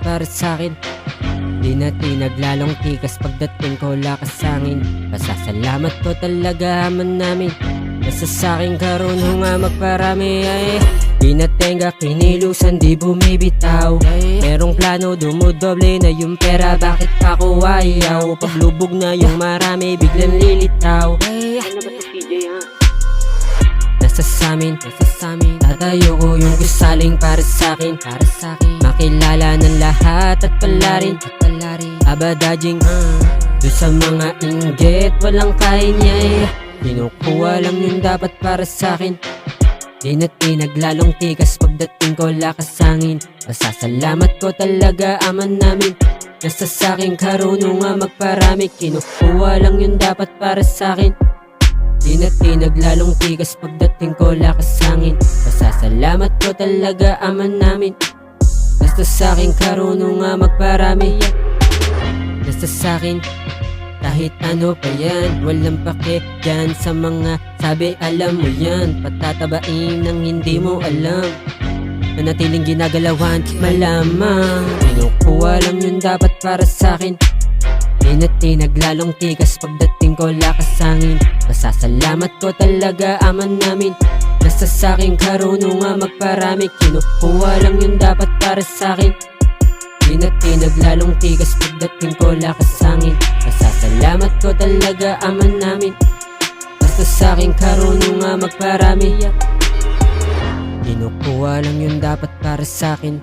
para sa'kin. Di na tinaglalong tikas pagdating ko lakas sangin. Pasasalamat ko talaga aman namin. Nasa sa'king karunong nga magparami ay. Di na tenga kinilusan di bumibitaw. Merong plano dumudoble na yung pera, bakit ako ayaw? Paglubog na yung marami biglang lilitaw. Ano ba to CJ ha? Nasa samin, tatayo ko yung gusaling para sa'kin. Makilala ng lahat at pala rin abadajing doon sa mga inggit walang kain niya. Kinukuha lang yung dapat para sa'kin. Di na tinaglalong tikas pagdating ko lakas sangin. Pasasalamat ko talaga aman namin. Nasa sa'king karunong nga magparami. Kinukuha lang yung dapat para sa'kin. Di na tinaglalong tikas pagdating ko lakas sangin. Pasasalamat ko talaga aman namin. Nasa sa'king karunong nga magparami. Nasa sa'kin kahit ano pa yan, walang pake dyan sa mga sabi alam mo yan. Patatabain ng hindi mo alam, manatiling ginagalawan malamang. Kinukuha lang yung dapat para sa'kin. Di na tinaglalong tikas pagdating ko lakas sangin. Pasasalamat ko talaga aman namin. Nasa sa'king karunong nga magparami. Kinukuha lang yung dapat para sa'kin. Di na tinaglalong tikas pagdating ko lakas sangin. Pasasalamat ko talaga aman namin. Basta sa'king karunong nga magparami. Kinukuha lang yung dapat para sa'kin.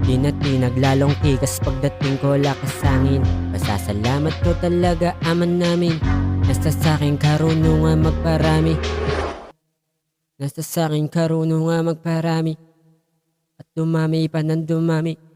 Di na tinaglalong tikas pagdating ko lakas sangin. Pasasalamat ko talaga aman namin. Basta sa'king karunong nga magparami. Nasa sa'king karunong nga magparami. At dumami pa ng dumami.